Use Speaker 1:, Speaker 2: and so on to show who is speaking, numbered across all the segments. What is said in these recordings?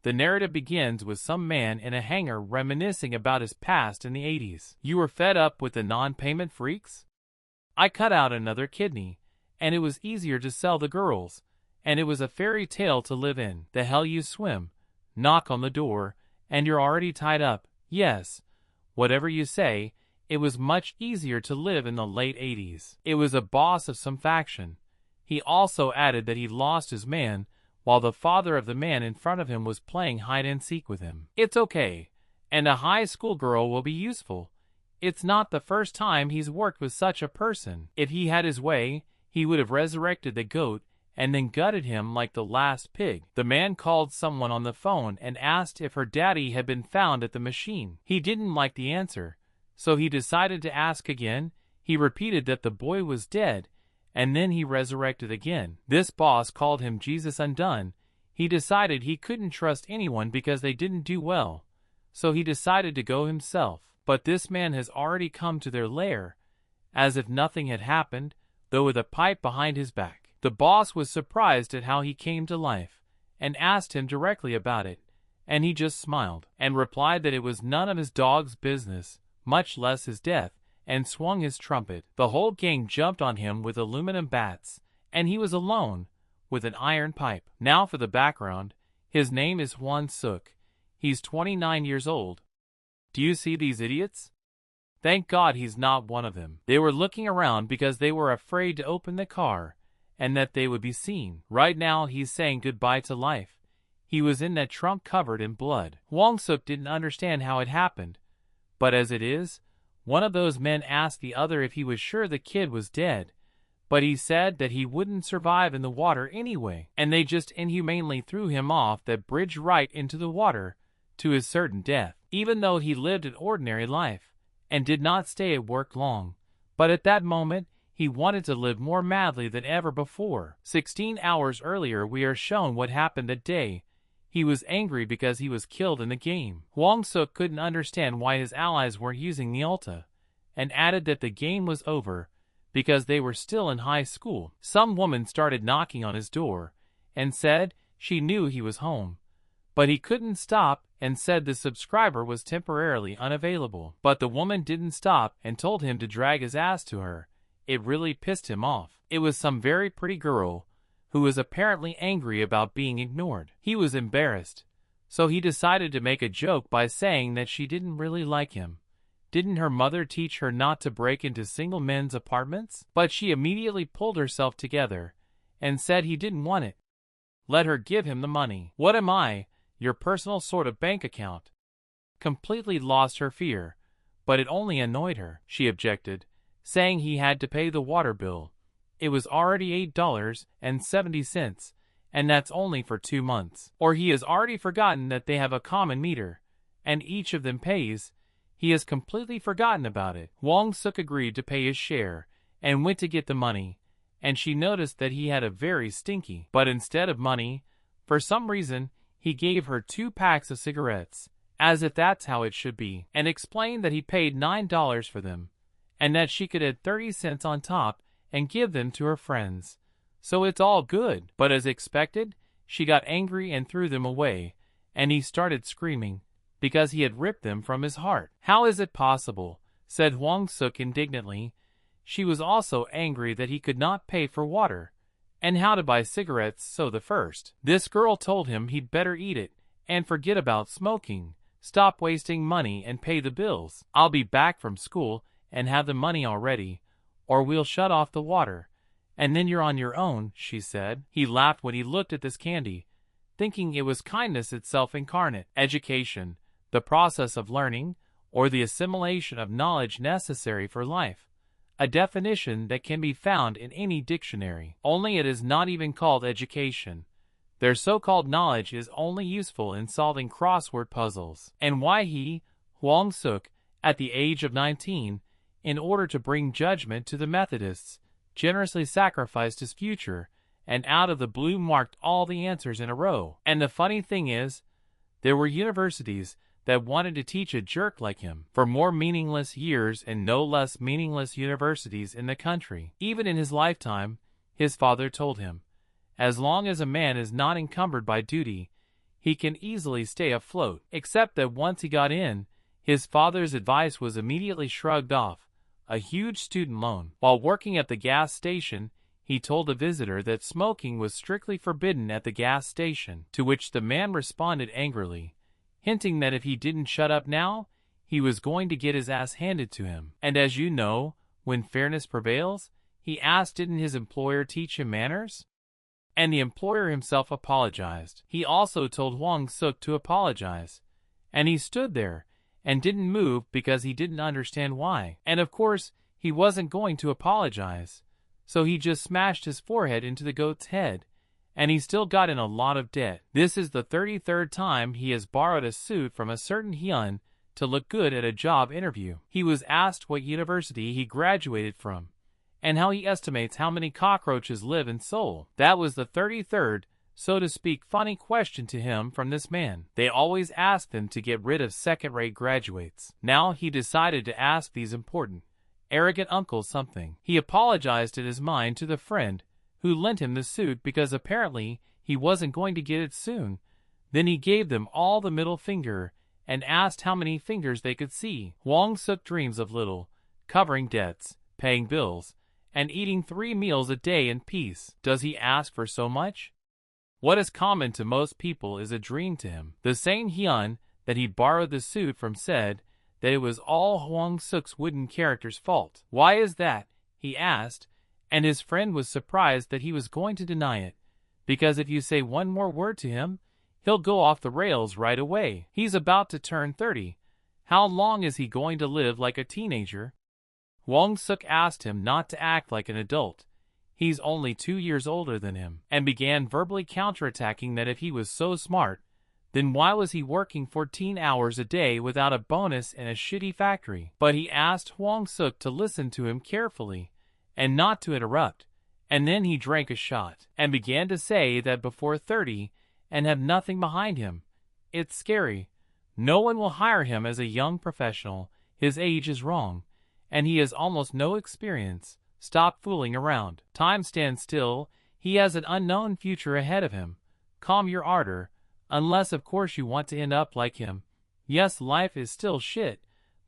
Speaker 1: The narrative begins with some man in a hangar reminiscing about his past in the 80s. You were fed up with the non-payment freaks? I cut out another kidney, and it was easier to sell the girls, and it was a fairy tale to live in. The hell you swim, knock on the door, and you're already tied up. Yes, whatever you say, it was much easier to live in the late 80s. It was a boss of some faction. He also added that he lost his man, while the father of the man in front of him was playing hide-and-seek with him. It's okay, and a high school girl will be useful. It's not the first time he's worked with such a person. If he had his way, he would have resurrected the goat and then gutted him like the last pig. The man called someone on the phone and asked if her daddy had been found at the machine. He didn't like the answer, so he decided to ask again. He repeated that the boy was dead, and then he resurrected again. This boss called him Jesus Undone. He decided he couldn't trust anyone because they didn't do well, so he decided to go himself. But this man has already come to their lair, as if nothing had happened, though with a pipe behind his back. The boss was surprised at how he came to life, and asked him directly about it, and he just smiled, and replied that it was none of his dog's business, much less his death, and swung his trumpet. The whole gang jumped on him with aluminum bats, and he was alone, with an iron pipe. Now for the background. His name is Hwang Suk. He's 29 years old. Do you see these idiots? Thank God he's not one of them. They were looking around because they were afraid to open the car, and that they would be seen. Right now he's saying goodbye to life. He was in that trunk covered in blood. Hwang Suk didn't understand how it happened, but as it is, one of those men asked the other if he was sure the kid was dead, but he said that he wouldn't survive in the water anyway, and they just inhumanely threw him off that bridge right into the water to his certain death, even though he lived an ordinary life and did not stay at work long. But at that moment, he wanted to live more madly than ever before. 16 hours earlier, we are shown what happened that day. He was angry because he was killed in the game. Hwang Suk couldn't understand why his allies weren't using the ulta, and added that the game was over because they were still in high school. Some woman started knocking on his door and said she knew he was home, but he couldn't stop and said the subscriber was temporarily unavailable. But the woman didn't stop and told him to drag his ass to her. It really pissed him off. It was some very pretty girl who was apparently angry about being ignored. He was embarrassed, so he decided to make a joke by saying that she didn't really like him. Didn't her mother teach her not to break into single men's apartments? But she immediately pulled herself together and said he didn't want it. Let her give him the money. What am I, your personal sort of bank account? Completely lost her fear, but it only annoyed her. She objected, saying he had to pay the water bill. It was already $8.70, and that's only for 2 months. Or he has already forgotten that they have a common meter, and each of them pays. He has completely forgotten about it. Hwang Suk agreed to pay his share, and went to get the money, and she noticed that he had a very stinky. But instead of money, for some reason, he gave her 2 packs of cigarettes, as if that's how it should be, and explained that he paid $9 for them, and that she could add 30 cents on top and give them to her friends. So it's all good. But as expected, she got angry and threw them away, and he started screaming, because he had ripped them from his heart. How is it possible? Said Hwang Suk indignantly. She was also angry that he could not pay for water, and how to buy cigarettes, so the first. This girl told him he'd better eat it, and forget about smoking, stop wasting money and pay the bills. I'll be back from school and have the money already, or we'll shut off the water, and then you're on your own, she said. He laughed when he looked at this candy, thinking it was kindness itself incarnate. Education, the process of learning, or the assimilation of knowledge necessary for life. A definition that can be found in any dictionary. Only it is not even called education. Their so-called knowledge is only useful in solving crossword puzzles. And why he, Hwang Suk, at the age of 19, in order to bring judgment to the Methodists, generously sacrificed his future, and out of the blue marked all the answers in a row. And the funny thing is, there were universities that wanted to teach a jerk like him for more meaningless years and no less meaningless universities in the country. Even in his lifetime, his father told him, as long as a man is not encumbered by duty, he can easily stay afloat. Except that once he got in, his father's advice was immediately shrugged off, a huge student loan. While working at the gas station, he told a visitor that smoking was strictly forbidden at the gas station, to which the man responded angrily, hinting that if he didn't shut up now, he was going to get his ass handed to him. And as you know, when fairness prevails, he asked didn't his employer teach him manners? And the employer himself apologized. He also told Hwang Suk to apologize. And he stood there and didn't move because he didn't understand why. And of course, he wasn't going to apologize. So he just smashed his forehead into the goat's head. And he still got in a lot of debt. This is the 33rd time he has borrowed a suit from a certain Hyun to look good at a job interview. He was asked what university he graduated from, and how he estimates how many cockroaches live in Seoul. That was the 33rd, so to speak, funny question to him from this man. They always asked him to get rid of second-rate graduates. Now he decided to ask these important, arrogant uncles something. He apologized in his mind to the friend who lent him the suit because apparently he wasn't going to get it soon. Then he gave them all the middle finger and asked how many fingers they could see. Hwang Suk dreams of little, covering debts, paying bills, and eating 3 meals a day in peace. Does he ask for so much? What is common to most people is a dream to him. The same Hyun that he borrowed the suit from said that it was all Hwang Suk's wooden character's fault. Why is that? He asked, and his friend was surprised that he was going to deny it, because if you say one more word to him, he'll go off the rails right away. He's about to turn 30. How long is he going to live like a teenager? Hwang Suk asked him not to act like an adult. He's only 2 years older than him, and began verbally counterattacking that if he was so smart, then why was he working 14 hours a day without a bonus in a shitty factory? But he asked Hwang Suk to listen to him carefully and not to interrupt, and then he drank a shot and began to say that before 30 and have nothing behind him, it's scary. No one will hire him as a young professional. His age is wrong, and he has almost no experience. Stop fooling around. Time stands still. He has an unknown future ahead of him. Calm your ardor, unless of course you want to end up like him. Yes, life is still shit,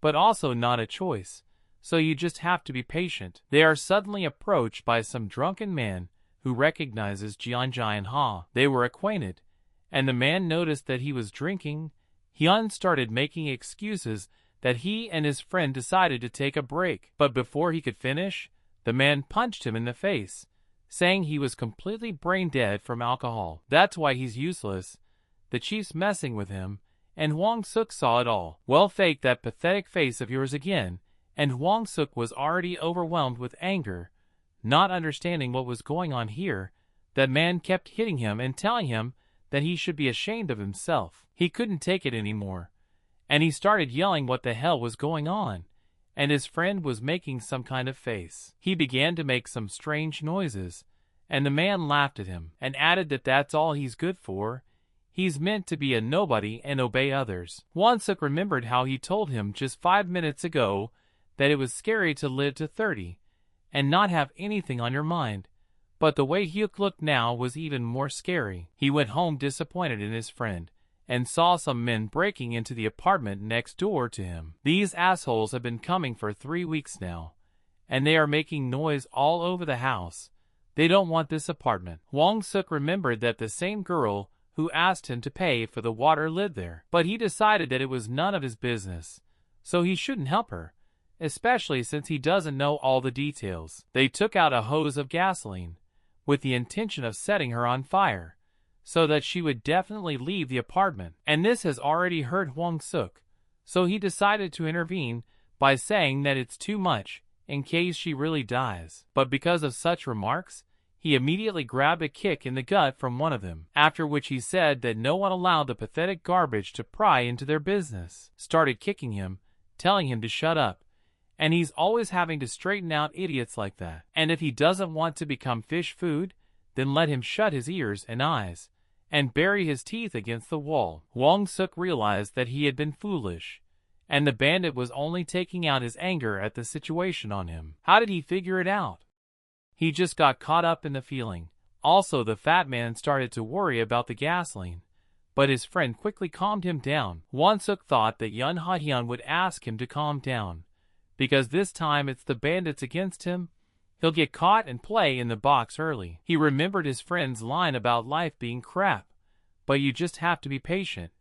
Speaker 1: but also not a choice, so you just have to be patient. They are suddenly approached by some drunken man who recognizes Jeonjae and Ha. They were acquainted, and the man noticed that he was drinking. Hyun started making excuses that he and his friend decided to take a break, but before he could finish, the man punched him in the face, saying he was completely brain dead from alcohol. That's why he's useless. The chief's messing with him, and Hwang Suk saw it all. Well, fake that pathetic face of yours again, and Hwang Suk was already overwhelmed with anger, not understanding what was going on here. That man kept hitting him and telling him that he should be ashamed of himself. He couldn't take it anymore, and he started yelling what the hell was going on, and his friend was making some kind of face. He began to make some strange noises, and the man laughed at him and added that that's all he's good for. He's meant to be a nobody and obey others. Hwang Suk remembered how he told him just 5 minutes ago that it was scary to live to 30 and not have anything on your mind. But the way Hyuk looked now was even more scary. He went home disappointed in his friend and saw some men breaking into the apartment next door to him. These assholes have been coming for 3 weeks now, and they are making noise all over the house. They don't want this apartment. Hwang Suk remembered that the same girl who asked him to pay for the water lived there, but he decided that it was none of his business, so he shouldn't help her, especially since he doesn't know all the details. They took out a hose of gasoline with the intention of setting her on fire, so that she would definitely leave the apartment. And this has already hurt Hwang Suk, so he decided to intervene by saying that it's too much in case she really dies. But because of such remarks, he immediately grabbed a kick in the gut from one of them, after which he said that no one allowed the pathetic garbage to pry into their business. Started kicking him, telling him to shut up, and he's always having to straighten out idiots like that. And if he doesn't want to become fish food, then let him shut his ears and eyes and bury his teeth against the wall. Hwang Suk realized that he had been foolish, and the bandit was only taking out his anger at the situation on him. How did he figure it out? He just got caught up in the feeling. Also, the fat man started to worry about the gasoline, but his friend quickly calmed him down. Won-suk thought that Yun Ha-hyun would ask him to calm down, because this time it's the bandits against him. He'll get caught and play in the box early. He remembered his friend's line about life being crap, but you just have to be patient,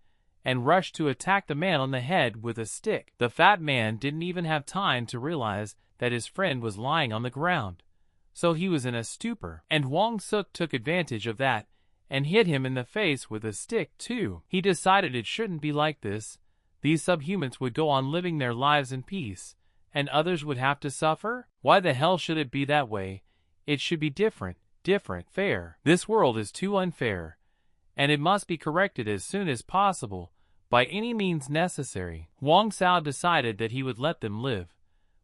Speaker 1: and rushed to attack the man on the head with a stick. The fat man didn't even have time to realize that his friend was lying on the ground, so he was in a stupor, and Won-suk took advantage of that and hit him in the face with a stick too. He decided it shouldn't be like this. These subhumans would go on living their lives in peace, and others would have to suffer? Why the hell should it be that way? It should be different, fair. This world is too unfair, and it must be corrected as soon as possible, by any means necessary. Won-suk decided that he would let them live,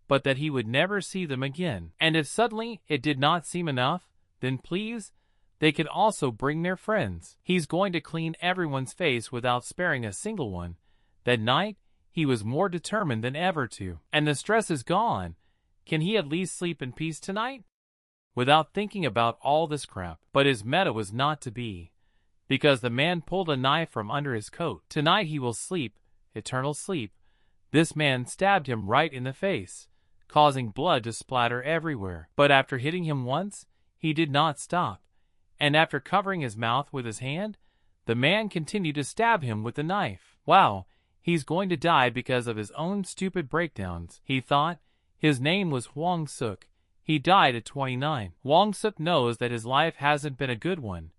Speaker 1: but that he would never see them again. And if suddenly it did not seem enough, then please, they could also bring their friends. He's going to clean everyone's face without sparing a single one. That night, he was more determined than ever to. And the stress is gone. Can he at least sleep in peace tonight? Without thinking about all this crap. But his meta was not to be, because the man pulled a knife from under his coat. Tonight he will sleep, eternal sleep. This man stabbed him right in the face, causing blood to splatter everywhere. But after hitting him once, he did not stop, and after covering his mouth with his hand, the man continued to stab him with the knife. Wow, he's going to die because of his own stupid breakdowns, he thought. His name was Won-suk. He died at 29. Won-suk knows that his life hasn't been a good one,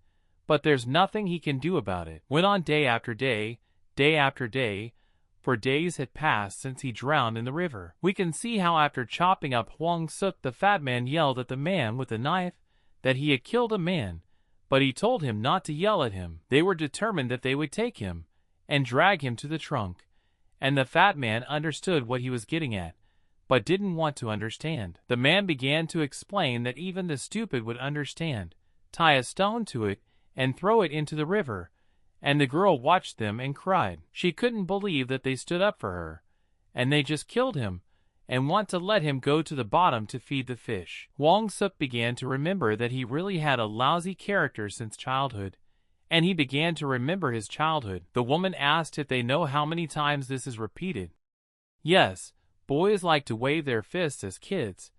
Speaker 1: but there's nothing he can do about it. Went on day after day after day, for days had passed since he drowned in the river. We can see how after chopping up Won-suk, the fat man yelled at the man with the knife that he had killed a man, but he told him not to yell at him. They were determined that they would take him and drag him to the trunk, and the fat man understood what he was getting at, but didn't want to understand. The man began to explain that even the stupid would understand. Tie a stone to it and throw it into the river, and the girl watched them and cried. She couldn't believe that they stood up for her, and they just killed him and want to let him go to the bottom to feed the fish. Won-suk began to remember that he really had a lousy character since childhood, and he began to remember his childhood. The woman asked if they know how many times this is repeated. Yes, boys like to wave their fists as kids,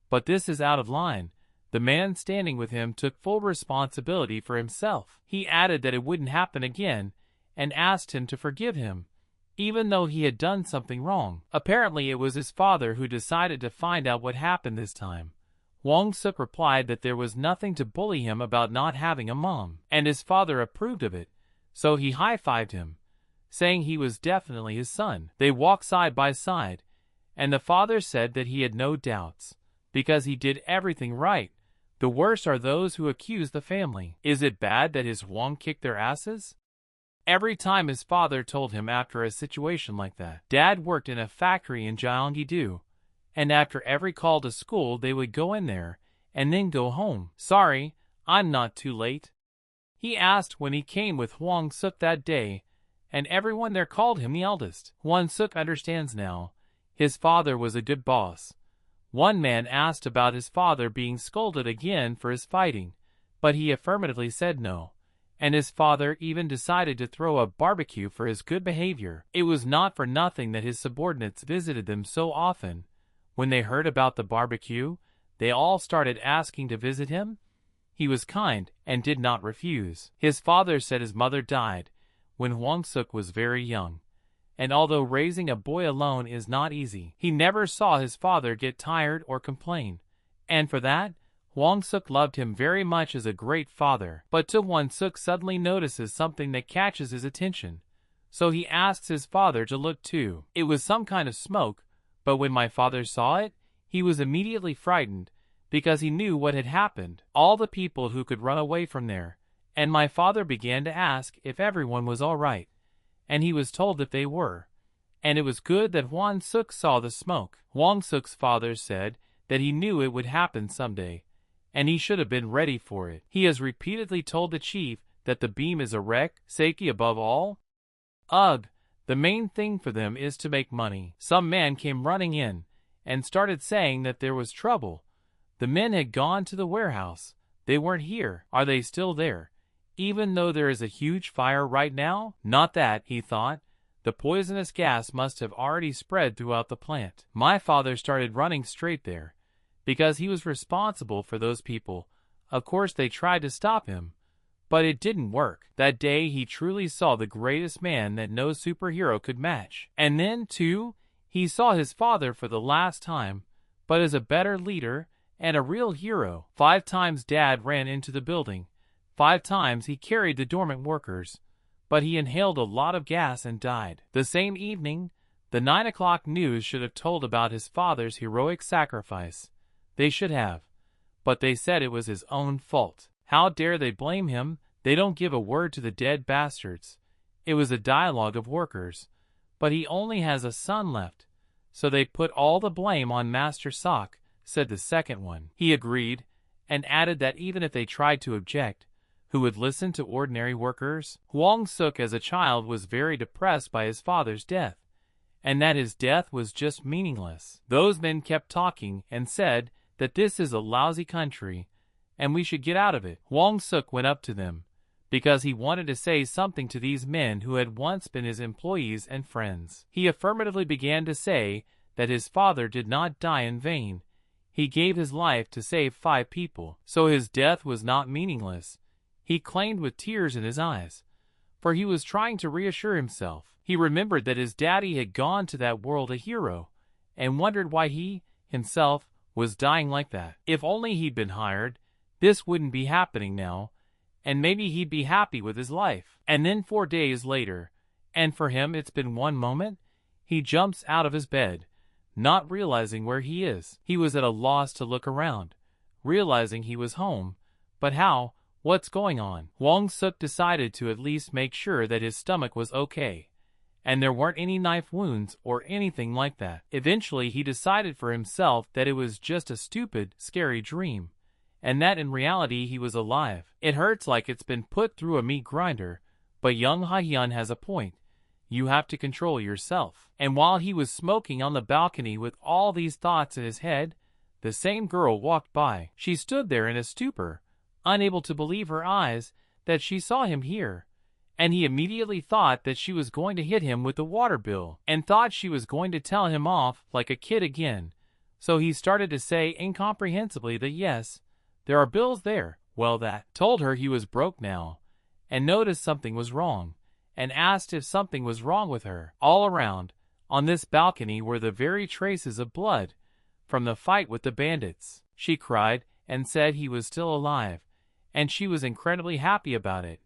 Speaker 1: but this is out of line. The man standing with him took full responsibility for himself. He added that it wouldn't happen again, and asked him to forgive him, even though he had done something wrong. Apparently it was his father who decided to find out what happened this time. Won-suk replied that there was nothing to bully him about not having a mom, and his father approved of it, so he high-fived him, saying he was definitely his son. They walked side by side, and the father said that he had no doubts, because he did everything right. The worst are those who accuse the family. Is it bad that his Wong kicked their asses? Every time his father told him after a situation like that. Dad worked in a factory in Gyeonggi-do, and after every call to school they would go in there, and then go home. Sorry, I'm not too late, he asked when he came with Won-suk that day, and everyone there called him the eldest. Won-suk understands now. His father was a good boss. One man asked about his father being scolded again for his fighting, but he affirmatively said no, and his father even decided to throw a barbecue for his good behavior. It was not for nothing that his subordinates visited them so often. When they heard about the barbecue, they all started asking to visit him. He was kind and did not refuse. His father said his mother died when Won-suk was very young, and although raising a boy alone is not easy, he never saw his father get tired or complain, and for that, Won-suk loved him very much as a great father. But Won-suk suddenly notices something that catches his attention, so he asks his father to look too. It was some kind of smoke, but when my father saw it, he was immediately frightened, because he knew what had happened. All the people who could run away from there, and my father began to ask if everyone was all right, and he was told that they were, and it was good that Won-suk saw the smoke. Won-suk's father said that he knew it would happen someday, and he should have been ready for it. He has repeatedly told the chief that the beam is a wreck, safety above all. Ugh, the main thing for them is to make money. Some man came running in and started saying that there was trouble. The men had gone to the warehouse. They weren't here. Are they still there? even though there is a huge fire right now? Not that, he thought. The poisonous gas must have already spread throughout the plant. My father started running straight there, because he was responsible for those people. Of course they tried to stop him, but it didn't work. That day he truly saw the greatest man that no superhero could match. And then, too, he saw his father for the last time, but as a better leader and a real hero. 5 times Dad ran into the building. 5 times he carried the dormant workers, but he inhaled a lot of gas and died. The same evening, the 9 o'clock news should have told about his father's heroic sacrifice. They should have, but they said it was his own fault. How dare they blame him? They don't give a word to the dead bastards. It was a dialogue of workers, but he only has a son left, so they put all the blame on Master Sock, said the second one. He agreed, and added that even if they tried to object, who would listen to ordinary workers? Hwang Suk as a child was very depressed by his father's death, and that his death was just meaningless. Those men kept talking and said that this is a lousy country, and we should get out of it. Hwang Suk went up to them, because he wanted to say something to these men who had once been his employees and friends. He affirmatively began to say that his father did not die in vain. He gave his life to save 5 people, so his death was not meaningless. He claimed with tears in his eyes, for he was trying to reassure himself. He remembered that his daddy had gone to that world a hero, and wondered why he, himself, was dying like that. If only he'd been hired, this wouldn't be happening now, and maybe he'd be happy with his life. And then 4 days later, and for him it's been one moment, he jumps out of his bed, not realizing where he is. He was at a loss to look around, realizing he was home, but how? What's going on? Hwang Suk decided to at least make sure that his stomach was okay, and there weren't any knife wounds or anything like that. Eventually he decided for himself that it was just a stupid, scary dream, and that in reality he was alive. It hurts like it's been put through a meat grinder, but young Ha-hyun has a point. You have to control yourself. And while he was smoking on the balcony with all these thoughts in his head, the same girl walked by. She stood there in a stupor, unable to believe her eyes that she saw him here, and he immediately thought that she was going to hit him with the water bill, and thought she was going to tell him off like a kid again. So he started to say incomprehensibly that yes, there are bills there. Well, that told her he was broke now, and noticed something was wrong, and asked if something was wrong with her. All around, on this balcony, were the very traces of blood from the fight with the bandits. She cried and said he was still alive, and she was incredibly happy about it.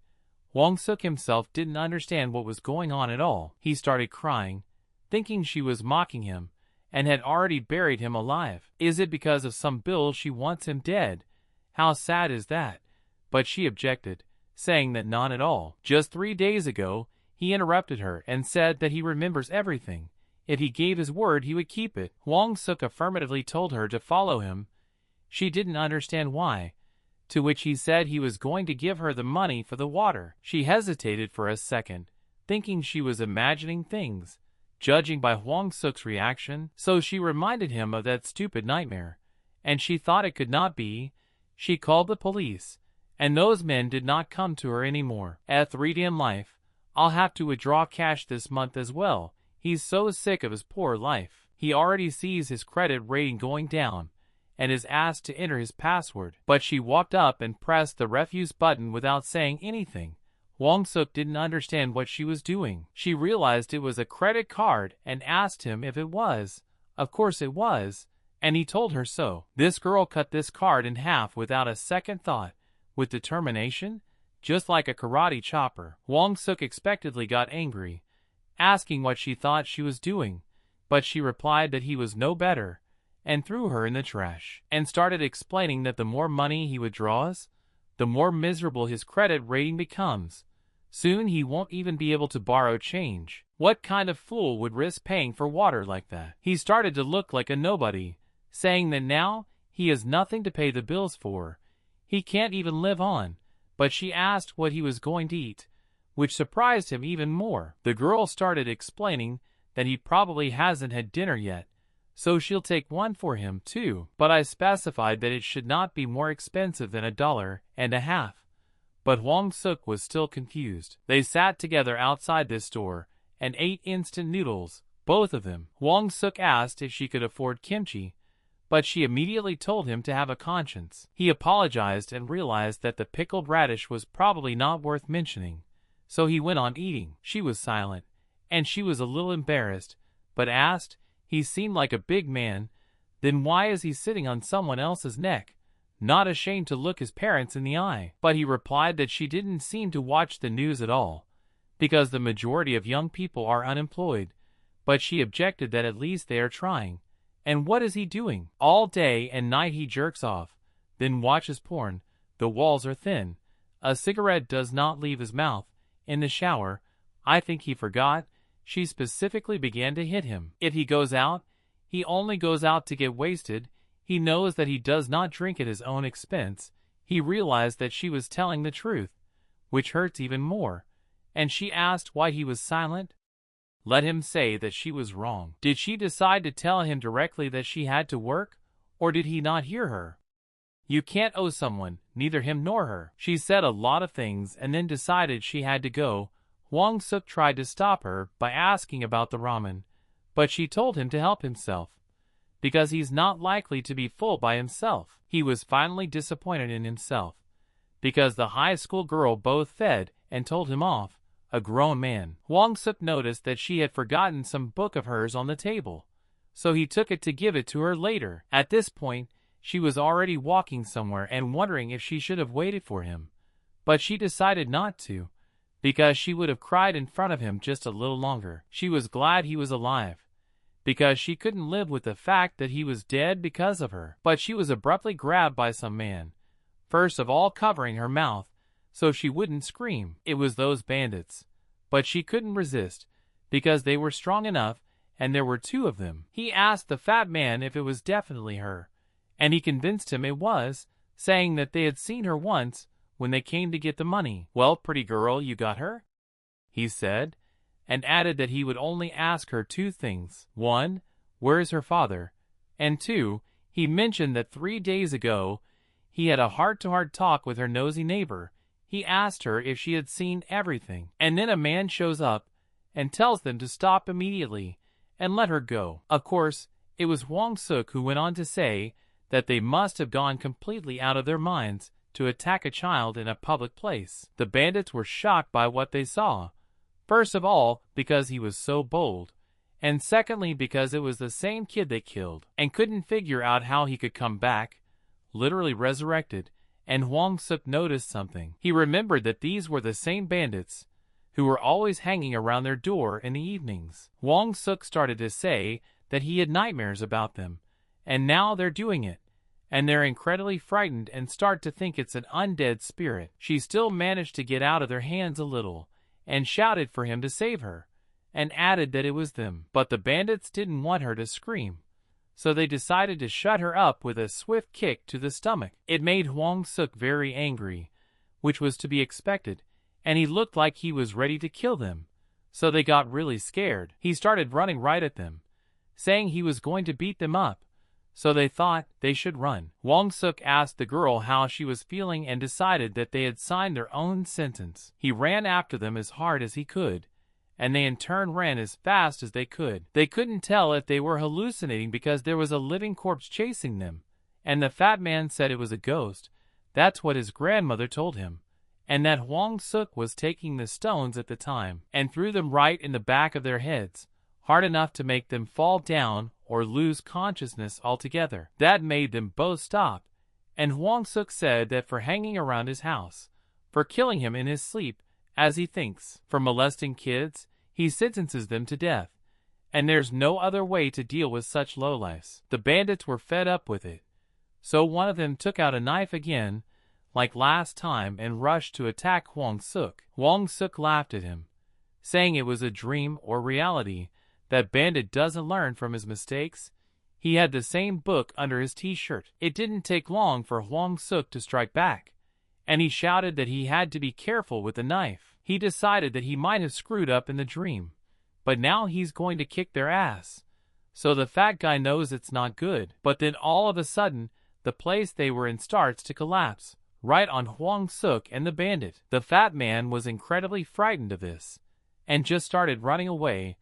Speaker 1: Hwang Suk himself didn't understand what was going on at all. He started crying, thinking she was mocking him, and had already buried him alive. Is it because of some bill she wants him dead? How sad is that? But she objected, saying that not at all. Just 3 days ago, he interrupted her and said that he remembers everything. If he gave his word, he would keep it. Hwang Suk affirmatively told her to follow him. She didn't understand why, to which he said he was going to give her the money for the water. She hesitated for a second, thinking she was imagining things, judging by Hwang Suk's reaction. So she reminded him of that stupid nightmare, and she thought it could not be. She called the police, and those men did not come to her anymore. At 3D in life, I'll have to withdraw cash this month as well. He's so sick of his poor life. He already sees his credit rating going down, and is asked to enter his password. But she walked up and pressed the refuse button without saying anything. Hwang Suk didn't understand what she was doing. She realized it was a credit card and asked him if it was. Of course it was, and he told her so. This girl cut this card in half without a second thought, with determination, just like a karate chopper. Hwang Suk expectedly got angry, asking what she thought she was doing, but she replied that he was no better, and threw her in the trash, and started explaining that the more money he withdraws, the more miserable his credit rating becomes. Soon he won't even be able to borrow change. What kind of fool would risk paying for water like that? He started to look like a nobody, saying that now he has nothing to pay the bills for. He can't even live on. But she asked what he was going to eat, which surprised him even more. The girl started explaining that he probably hasn't had dinner yet, so she'll take one for him too. But I specified that it should not be more expensive than $1.50. But Hwang Suk was still confused. They sat together outside this store and ate instant noodles, both of them. Hwang Suk asked if she could afford kimchi, but she immediately told him to have a conscience. He apologized and realized that the pickled radish was probably not worth mentioning, so he went on eating. She was silent, and she was a little embarrassed, but asked, "He seemed like a big man, then why is he sitting on someone else's neck, not ashamed to look his parents in the eye?" But he replied that she didn't seem to watch the news at all, because the majority of young people are unemployed, but she objected that at least they are trying. And what is he doing? All day and night he jerks off, then watches porn, the walls are thin, a cigarette does not leave his mouth, in the shower, I think he forgot, she specifically began to hit him. If he goes out, he only goes out to get wasted, he knows that he does not drink at his own expense. He realized that she was telling the truth, which hurts even more, and she asked why he was silent. Let him say that she was wrong. Did she decide to tell him directly that she had to work, or did he not hear her? You can't owe someone, neither him nor her. She said a lot of things and then decided she had to go. Hwang Suk tried to stop her by asking about the ramen, but she told him to help himself, because he's not likely to be full by himself. He was finally disappointed in himself, because the high school girl both fed and told him off, a grown man. Hwang Suk noticed that she had forgotten some book of hers on the table, so he took it to give it to her later. At this point, she was already walking somewhere and wondering if she should have waited for him, but she decided not to, because she would have cried in front of him just a little longer. She was glad he was alive, because she couldn't live with the fact that he was dead because of her. But she was abruptly grabbed by some man, first of all covering her mouth, so she wouldn't scream. It was those bandits. But she couldn't resist, because they were strong enough, and there were two of them. He asked the fat man if it was definitely her, and he convinced him it was, saying that they had seen her once when they came to get the money. "Well, pretty girl, you got her?" he said, and added that he would only ask her two things. One, where is her father? And two, he mentioned that 3 days ago he had a heart-to-heart talk with her nosy neighbor. He asked her if she had seen everything. And then a man shows up and tells them to stop immediately and let her go. Of course, it was Hwang Suk who went on to say that they must have gone completely out of their minds to attack a child in a public place. The bandits were shocked by what they saw. First of all, because he was so bold, and secondly because it was the same kid they killed, and couldn't figure out how he could come back, literally resurrected. And Hwang Suk noticed something. He remembered that these were the same bandits who were always hanging around their door in the evenings. Hwang Suk started to say that he had nightmares about them, and now they're doing it, and they're incredibly frightened and start to think it's an undead spirit. She still managed to get out of their hands a little, and shouted for him to save her, and added that it was them. But the bandits didn't want her to scream, so they decided to shut her up with a swift kick to the stomach. It made Hwang Suk very angry, which was to be expected, and he looked like he was ready to kill them, so they got really scared. He started running right at them, saying he was going to beat them up, so they thought they should run. Hwang Suk asked the girl how she was feeling and decided that they had signed their own sentence. He ran after them as hard as he could, and they in turn ran as fast as they could. They couldn't tell if they were hallucinating because there was a living corpse chasing them, and the fat man said it was a ghost. That's what his grandmother told him, and that Hwang Suk was taking the stones at the time and threw them right in the back of their heads, hard enough to make them fall down or lose consciousness altogether. That made them both stop, and Hwang Suk said that for hanging around his house, for killing him in his sleep, as he thinks, for molesting kids, he sentences them to death, and there's no other way to deal with such lowlifes. The bandits were fed up with it, so one of them took out a knife again, like last time, and rushed to attack Hwang Suk. Hwang Suk laughed at him, saying it was a dream or reality. That bandit doesn't learn from his mistakes. He had the same book under his t-shirt. It didn't take long for Hwang Suk to strike back, and he shouted that he had to be careful with the knife. He decided that he might have screwed up in the dream, but now he's going to kick their ass. So the fat guy knows it's not good. But then all of a sudden, the place they were in starts to collapse, right on Hwang Suk and the bandit. The fat man was incredibly frightened of this, and just started running away,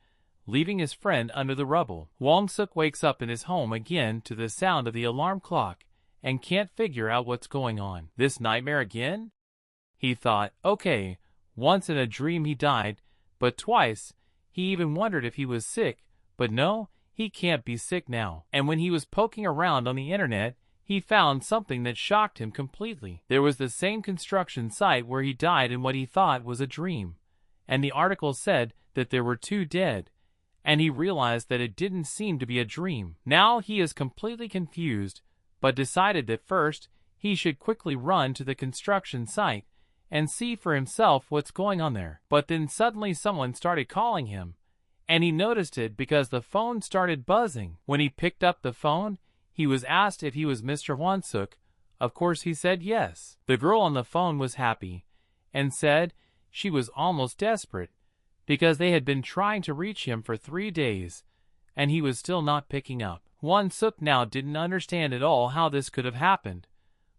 Speaker 1: leaving his friend under the rubble. Hwang Suk wakes up in his home again to the sound of the alarm clock, and can't figure out what's going on. This nightmare again? He thought, okay, once in a dream he died, but twice. He even wondered if he was sick, but no, he can't be sick now. And when he was poking around on the internet, he found something that shocked him completely. There was the same construction site where he died in what he thought was a dream, and the article said that there were 2 dead, and he realized that it didn't seem to be a dream. Now he is completely confused, but decided that first he should quickly run to the construction site and see for himself what's going on there. But then suddenly someone started calling him, and he noticed it because the phone started buzzing. When he picked up the phone, he was asked if he was Mr. Hwang Suk. Of course he said yes. The girl on the phone was happy, and said she was almost desperate, because they had been trying to reach him for 3 days, and he was still not picking up. Hwang Suk now didn't understand at all how this could have happened,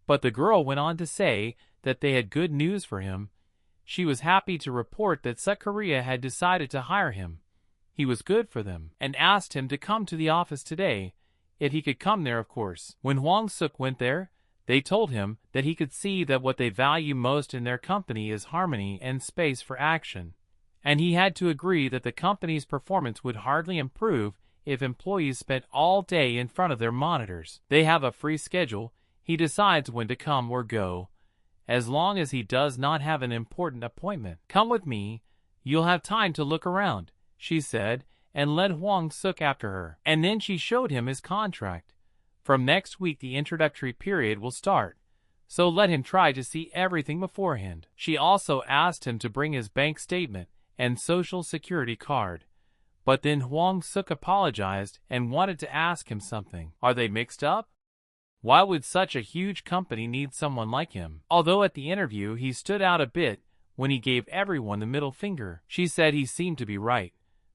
Speaker 1: but the girl went on to say that they had good news for him. She was happy to report that South Korea had decided to hire him. He was good for them, and asked him to come to the office today, if he could come there, of course. When Hwang Suk went there, they told him that he could see that what they value most in their company is harmony and space for action, and he had to agree that the company's performance would hardly improve if employees spent all day in front of their monitors. They have a free schedule. He decides when to come or go, as long as he does not have an important appointment. Come with me, you'll have time to look around, she said, and led Hwang Suk after her. And then she showed him his contract. From next week the introductory period will start, so let him try to see everything beforehand. She also asked him to bring his bank statement and social security card. But then Hwang Suk apologized and wanted to ask him something. Are they mixed up? Why would such a huge company need someone like him? Although at the interview he stood out a bit when he gave everyone the middle finger. She said he seemed to be right.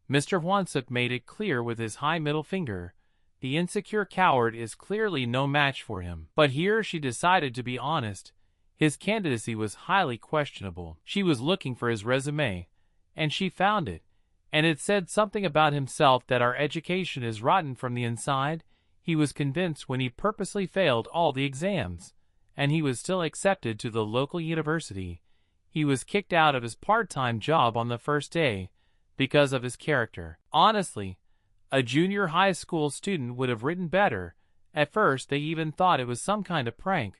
Speaker 1: Mr. Hwang Suk made it clear with his high middle finger. The insecure coward is clearly no match for him. But here she decided to be honest. His candidacy was highly questionable. She was looking for his resume, and she found it. And it said something about himself that our education is rotten from the inside. He was convinced when he purposely failed all the exams, and he was still accepted to the local university. He was kicked out of his part-time job on the first day because of his character. Honestly, a junior high school student would have written better. At first they even thought it was some kind of prank,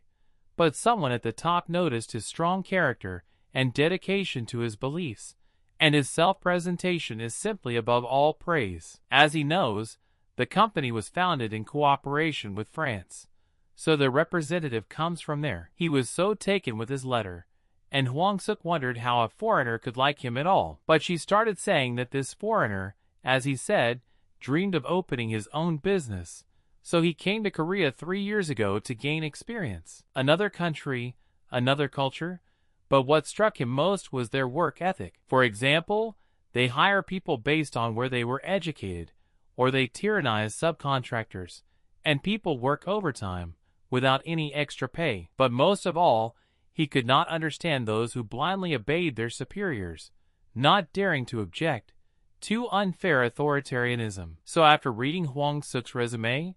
Speaker 1: but someone at the top noticed his strong character and dedication to his beliefs, and his self-presentation is simply above all praise. As he knows, the company was founded in cooperation with France, so the representative comes from there. He was so taken with his letter, and Hwang Suk wondered how a foreigner could like him at all. But she started saying that this foreigner, as he said, dreamed of opening his own business, so he came to Korea 3 years ago to gain experience. Another country, another culture. But what struck him most was their work ethic. For example, they hire people based on where they were educated, or they tyrannize subcontractors, and people work overtime without any extra pay. But most of all, he could not understand those who blindly obeyed their superiors, not daring to object to unfair authoritarianism. So after reading Hwang Suk's resume,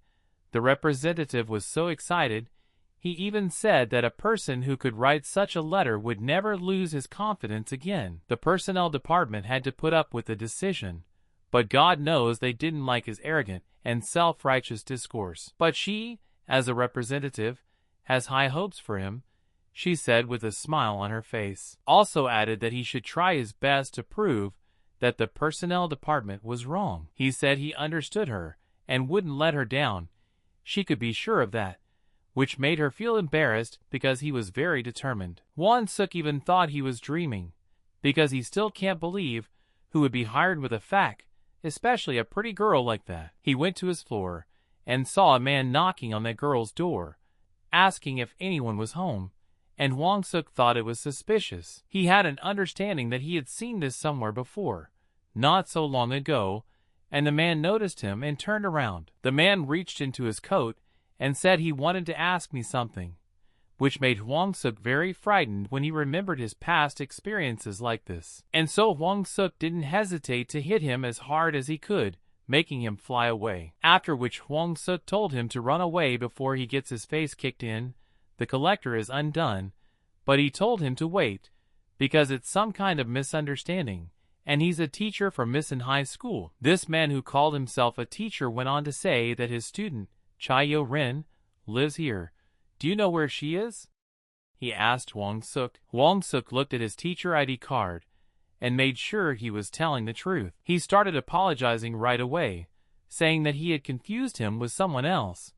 Speaker 1: the representative was so excited. He even said that a person who could write such a letter would never lose his confidence again. The personnel department had to put up with the decision, but God knows they didn't like his arrogant and self-righteous discourse. But she, as a representative, has high hopes for him, she said with a smile on her face. Also added that he should try his best to prove that the personnel department was wrong. He said he understood her and wouldn't let her down. She could be sure of that, which made her feel embarrassed because he was very determined. Hwang Suk even thought he was dreaming, because he still can't believe who would be hired with a fac, especially a pretty girl like that. He went to his floor and saw a man knocking on that girl's door, asking if anyone was home, and Hwang Suk thought it was suspicious. He had an understanding that he had seen this somewhere before, not so long ago, and the man noticed him and turned around. The man reached into his coat and said he wanted to ask me something, which made Hwang-suk very frightened when he remembered his past experiences like this. And so Hwang-suk didn't hesitate to hit him as hard as he could, making him fly away. After which Hwang-suk told him to run away before he gets his face kicked in. The collector is undone, but he told him to wait, because it's some kind of misunderstanding, and he's a teacher from Mission High School. This man who called himself a teacher went on to say that his student, Cha Yo-rin, lives here. Do you know where she is? He asked Hwang-suk. Hwang-suk looked at his teacher ID card and made sure he was telling the truth. He started apologizing right away, saying that he had confused him with someone else,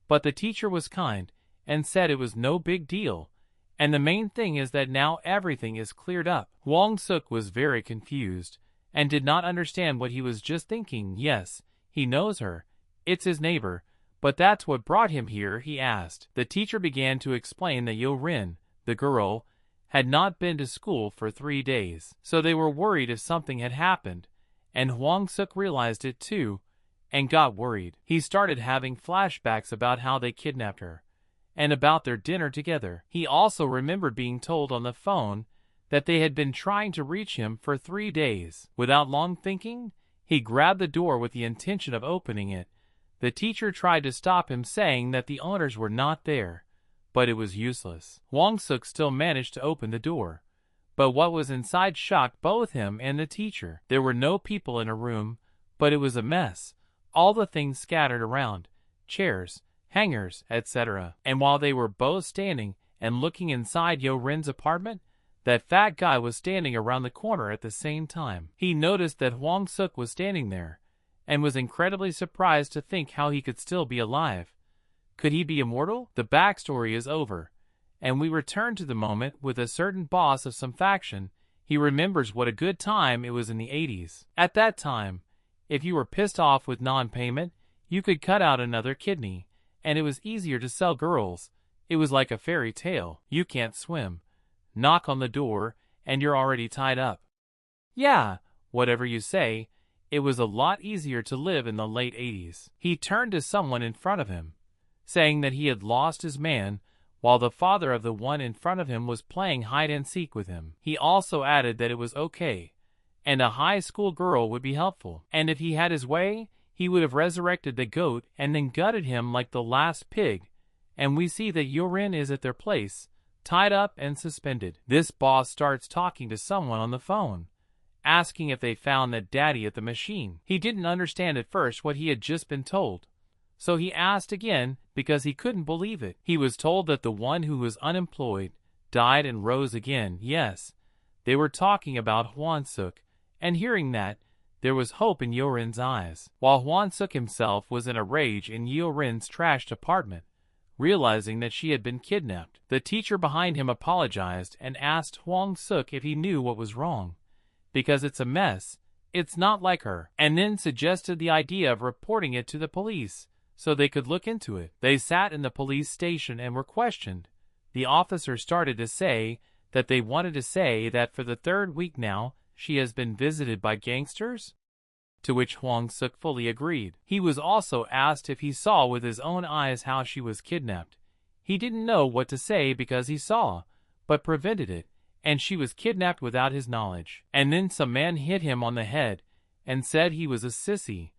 Speaker 1: but the teacher was kind and said it was no big deal, and the main thing is that now everything is cleared up. Hwang-suk was very confused and did not understand what he was just thinking. Yes, he knows her. It's his neighbor. But that's what brought him here, he asked. The teacher began to explain that Yo-rin, the girl, had not been to school for 3 days. So they were worried if something had happened, and Hwang-suk realized it too, and got worried. He started having flashbacks about how they kidnapped her, and about their dinner together. He also remembered being told on the phone that they had been trying to reach him for 3 days. Without long thinking, he grabbed the door with the intention of opening it. The teacher tried to stop him, saying that the owners were not there, but it was useless. Hwang-suk still managed to open the door, but what was inside shocked both him and the teacher. There were no people in a room, but it was a mess. All the things scattered around, chairs, hangers, etc. And while they were both standing and looking inside Yo-rin's apartment, that fat guy was standing around the corner at the same time. He noticed that Hwang-suk was standing there, and was incredibly surprised to think how he could still be alive. Could he be immortal? The backstory is over, and we return to the moment with a certain boss of some faction. He remembers what a good time it was in the 80s. At that time, if you were pissed off with non-payment, you could cut out another kidney, and it was easier to sell girls. It was like a fairy tale. You can't swim. Knock on the door, and you're already tied up. Yeah, whatever you say. It was a lot easier to live in the late 80s. He turned to someone in front of him, saying that he had lost his man, while the father of the one in front of him was playing hide-and-seek with him. He also added that it was okay, and a high school girl would be helpful. And if he had his way, he would have resurrected the goat and then gutted him like the last pig. And we see that Yo-rin is at their place, tied up and suspended. This boss starts talking to someone on the phone, asking if they found that daddy at the machine. He didn't understand at first what he had just been told, so he asked again because he couldn't believe it. He was told that the one who was unemployed died and rose again. Yes, they were talking about Hwang-suk, and hearing that, there was hope in Yo-rin's eyes. While Hwang-suk himself was in a rage in Yo-rin's trashed apartment, realizing that she had been kidnapped. The teacher behind him apologized and asked Hwang-suk if he knew what was wrong, because it's a mess, it's not like her, and then suggested the idea of reporting it to the police, so they could look into it. They sat in the police station and were questioned. The officer started to say that they wanted to say that for the 3rd week now, she has been visited by gangsters, to which Hwang-suk fully agreed. He was also asked if he saw with his own eyes how she was kidnapped. He didn't know what to say because he saw, but prevented it, and she was kidnapped without his knowledge. And then some man hit him on the head and said he was a sissy,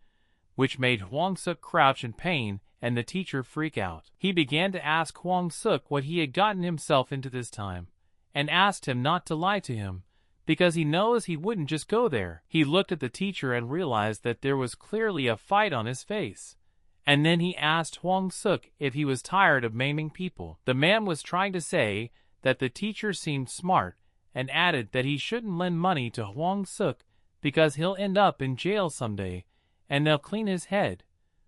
Speaker 1: which made Hwang-suk crouch in pain and the teacher freak out. He began to ask Hwang-suk what he had gotten himself into this time, and asked him not to lie to him, because he knows he wouldn't just go there. He looked at the teacher and realized that there was clearly a fight on his face. And then he asked Hwang-suk if he was tired of maiming people. The man was trying to say that the teacher seemed smart, and added that he shouldn't lend money to Hwang-suk because he'll end up in jail someday, and they'll clean his head.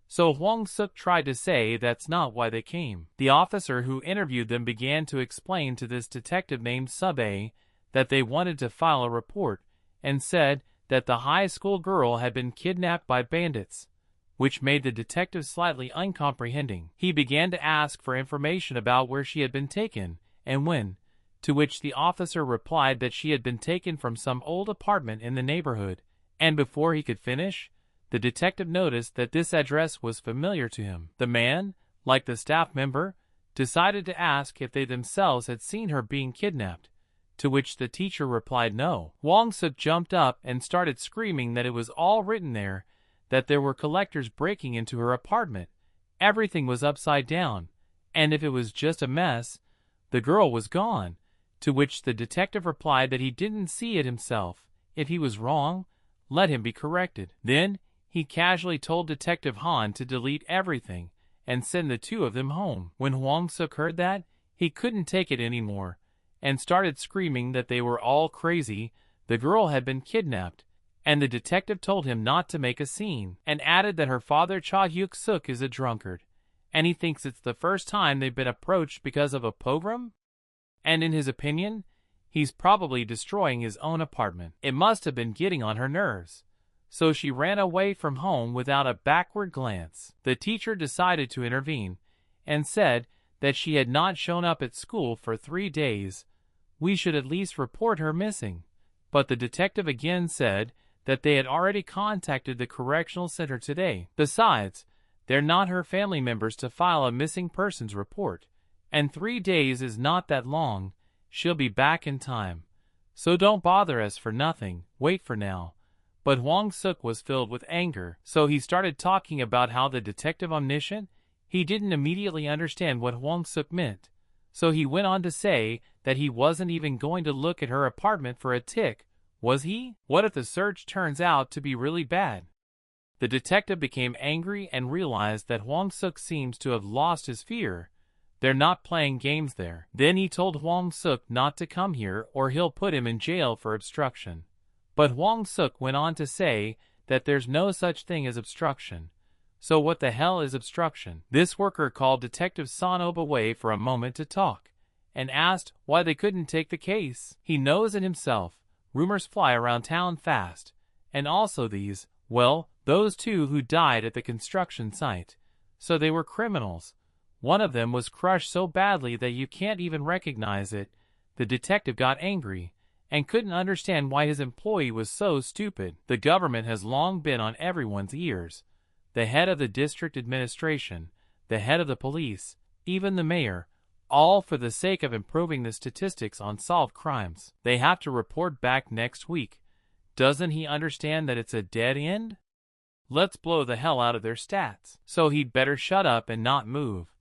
Speaker 1: So Hwang-suk tried to say that's not why they came. The officer who interviewed them began to explain to this detective named Sub-A that they wanted to file a report, and said that the high school girl had been kidnapped by bandits, which made the detective slightly uncomprehending. He began to ask for information about where she had been taken, and when, to which the officer replied that she had been taken from some old apartment in the neighborhood, and before he could finish, the detective noticed that this address was familiar to him. The man, like the staff member, decided to ask if they themselves had seen her being kidnapped, to which the teacher replied no. Hwang-suk jumped up and started screaming that it was all written there, that there were collectors breaking into her apartment, everything was upside down, and if it was just a mess, the girl was gone, to which the detective replied that he didn't see it himself. If he was wrong, let him be corrected. Then, he casually told Detective Han to delete everything and send the two of them home. When Hwang-suk heard that, he couldn't take it anymore and started screaming that they were all crazy, the girl had been kidnapped, and the detective told him not to make a scene, and added that her father Cha Hyuk-suk is a drunkard, and he thinks it's the first time they've been approached because of a pogrom, and in his opinion, he's probably destroying his own apartment. It must have been getting on her nerves, so she ran away from home without a backward glance. The teacher decided to intervene, and said that she had not shown up at school for 3 days. We should at least report her missing. But the detective again said that they had already contacted the correctional center today. Besides, they're not her family members to file a missing persons report, and 3 days is not that long. She'll be back in time. So don't bother us for nothing, wait for now. But Hwang-suk was filled with anger, so he started talking about how the detective omniscient. He didn't immediately understand what Hwang-suk meant, so he went on to say that he wasn't even going to look at her apartment for a tick, was he? What if the search turns out to be really bad? The detective became angry and realized that Hwang-suk seems to have lost his fear. They're not playing games there. Then he told Hwang-suk not to come here or he'll put him in jail for obstruction. But Hwang-suk went on to say that there's no such thing as obstruction. So what the hell is obstruction? This worker called Detective Sonob away for a moment to talk, and asked why they couldn't take the case. He knows it himself. Rumors fly around town fast. And also these, well, those two who died at the construction site. So they were criminals. One of them was crushed so badly that you can't even recognize it. The detective got angry and couldn't understand why his employee was so stupid. The government has long been on everyone's ears. The head of the district administration, the head of the police, even the mayor, all for the sake of improving the statistics on solved crimes. They have to report back next week. Doesn't he understand that it's a dead end? Let's blow the hell out of their stats. So he'd better shut up and not move.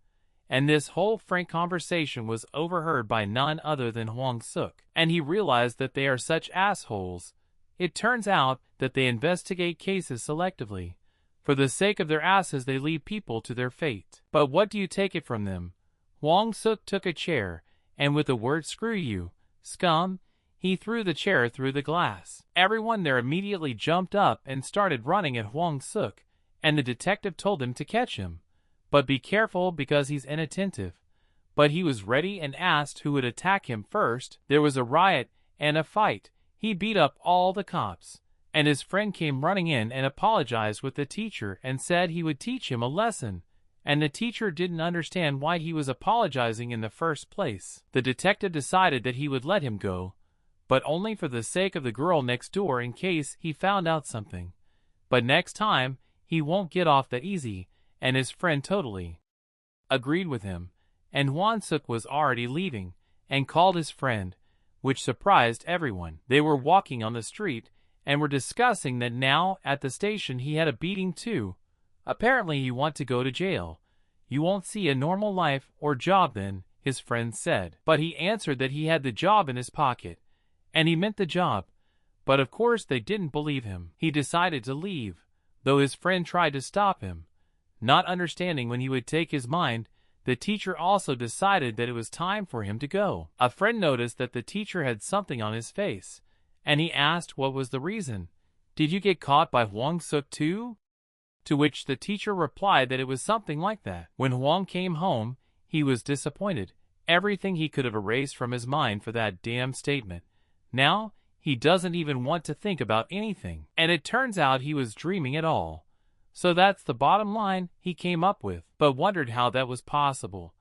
Speaker 1: And this whole frank conversation was overheard by none other than Hwang-suk, and he realized that they are such assholes. It turns out that they investigate cases selectively. For the sake of their asses they leave people to their fate. But what do you take it from them? Hwang-suk took a chair, and with the word "screw you, scum," he threw the chair through the glass. Everyone there immediately jumped up and started running at Hwang-suk, and the detective told him to catch him. But be careful because he's inattentive. But he was ready and asked who would attack him first. There was a riot and a fight. He beat up all the cops. And his friend came running in and apologized with the teacher and said he would teach him a lesson. And the teacher didn't understand why he was apologizing in the first place. The detective decided that he would let him go, but only for the sake of the girl next door in case he found out something. But next time, he won't get off that easy, and his friend totally agreed with him. And Hwang-suk was already leaving, and called his friend, which surprised everyone. They were walking on the street, and were discussing that now at the station he had a beating too. Apparently he want to go to jail. You won't see a normal life or job then, his friend said. But he answered that he had the job in his pocket, and he meant the job. But of course they didn't believe him. He decided to leave, though his friend tried to stop him. Not understanding when he would take his mind, the teacher also decided that it was time for him to go. A friend noticed that the teacher had something on his face, and he asked what was the reason. Did you get caught by Hwang-suk too? To which the teacher replied that it was something like that. When Hwang came home, he was disappointed. Everything he could have erased from his mind for that damn statement. Now, he doesn't even want to think about anything. And it turns out he was dreaming it all. So that's the bottom line he came up with, but wondered how that was possible.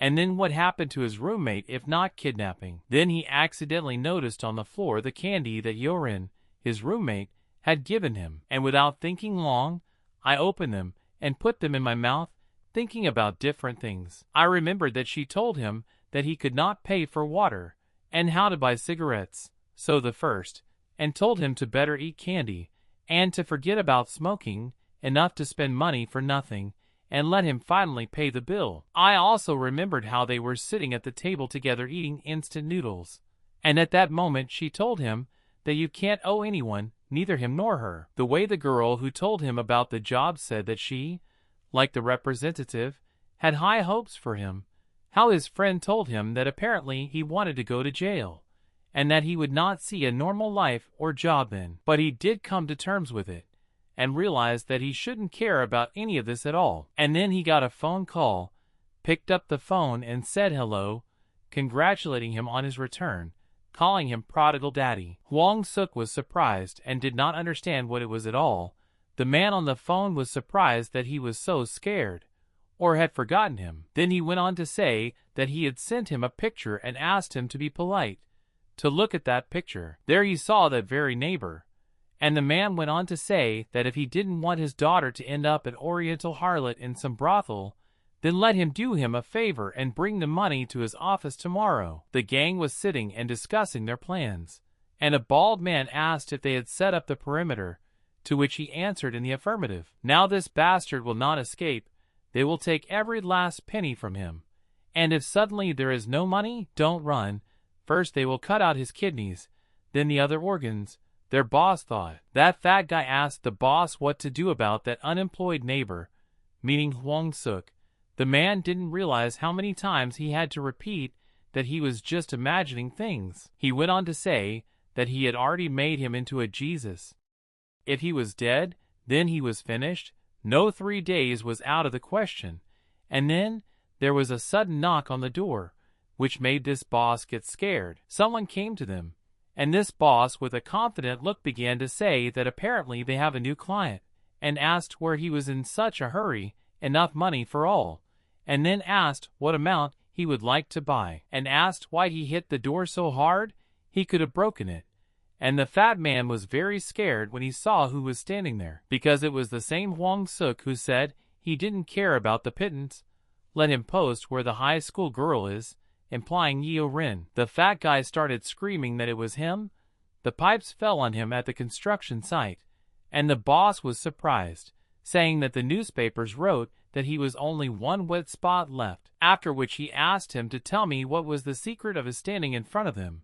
Speaker 1: And then what happened to his roommate if not kidnapping? Then he accidentally noticed on the floor the candy that Yorin, his roommate, had given him. And without thinking long, I opened them and put them in my mouth. thinking about different things. I remembered that she told him that he could not pay for water and how to buy cigarettes, so the first, and told him to better eat candy and to forget about smoking, enough to spend money for nothing, and let him finally pay the bill. I also remembered how they were sitting at the table together eating instant noodles, and at that moment she told him that you can't owe anyone, neither him nor her. The way the girl who told him about the job said that she, like the representative, had high hopes for him, how his friend told him that apparently he wanted to go to jail, and that he would not see a normal life or job in. But he did come to terms with it, and realized that he shouldn't care about any of this at all. And then he got a phone call, picked up the phone and said hello, congratulating him on his return, calling him prodigal daddy. Hwang Suk was surprised and did not understand what it was at all. The man on the phone was surprised that he was so scared, or had forgotten him. Then he went on to say that he had sent him a picture and asked him to be polite, to look at that picture. There he saw that very neighbor, and the man went on to say that if he didn't want his daughter to end up an oriental harlot in some brothel, then let him do him a favor and bring the money to his office tomorrow. The gang was sitting and discussing their plans, and a bald man asked if they had set up the perimeter, to which he answered in the affirmative. Now this bastard will not escape. They will take every last penny from him, and if suddenly there is no money, don't run. First they will cut out his kidneys, then the other organs, their boss thought. That fat guy asked the boss what to do about that unemployed neighbor, meaning Hwang Suk. The man didn't realize how many times he had to repeat that he was just imagining things. He went on to say that he had already made him into a Jesus. If he was dead, then he was finished. No 3 days was out of the question. And then there was a sudden knock on the door, which made this boss get scared. Someone came to them, and this boss with a confident look began to say that apparently they have a new client, and asked where he was in such a hurry, enough money for all, and then asked what amount he would like to buy, and asked why he hit the door so hard he could have broken it. And the fat man was very scared when he saw who was standing there, because it was the same Hwang Suk who said he didn't care about the pittance. Let him post where the high school girl is, implying Yeo Rin. The fat guy started screaming that it was him. The pipes fell on him at the construction site, and the boss was surprised, saying that the newspapers wrote that he was only one wet spot left, after which he asked him to tell me what was the secret of his standing in front of him.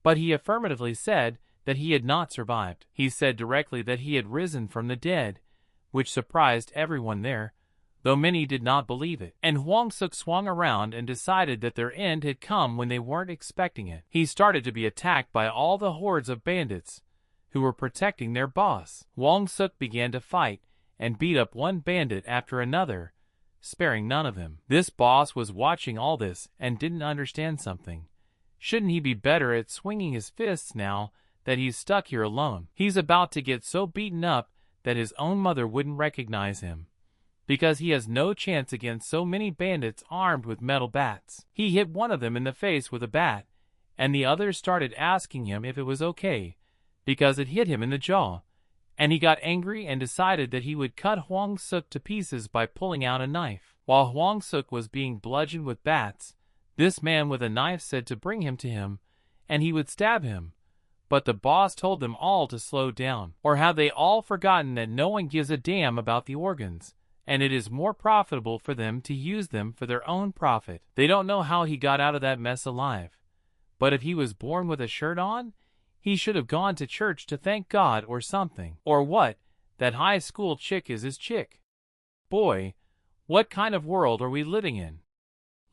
Speaker 1: But he affirmatively said that he had not survived. He said directly that he had risen from the dead, which surprised everyone there, though many did not believe it. And Hwang Suk swung around and decided that their end had come when they weren't expecting it. He started to be attacked by all the hordes of bandits who were protecting their boss. Hwang Suk began to fight and beat up one bandit after another, sparing none of them. This boss was watching all this and didn't understand something. Shouldn't he be better at swinging his fists now that he's stuck here alone? He's about to get so beaten up that his own mother wouldn't recognize him, because he has no chance against so many bandits armed with metal bats. He hit one of them in the face with a bat, and the others started asking him if it was okay, because it hit him in the jaw, and he got angry and decided that he would cut Hwang Suk to pieces by pulling out a knife. While Hwang Suk was being bludgeoned with bats, this man with a knife said to bring him to him, and he would stab him. But the boss told them all to slow down. Or have they all forgotten that no one gives a damn about the organs, and it is more profitable for them to use them for their own profit? They don't know how he got out of that mess alive. But if he was born with a shirt on, he should have gone to church to thank God or something. Or what? That high school chick is his chick. Boy, what kind of world are we living in?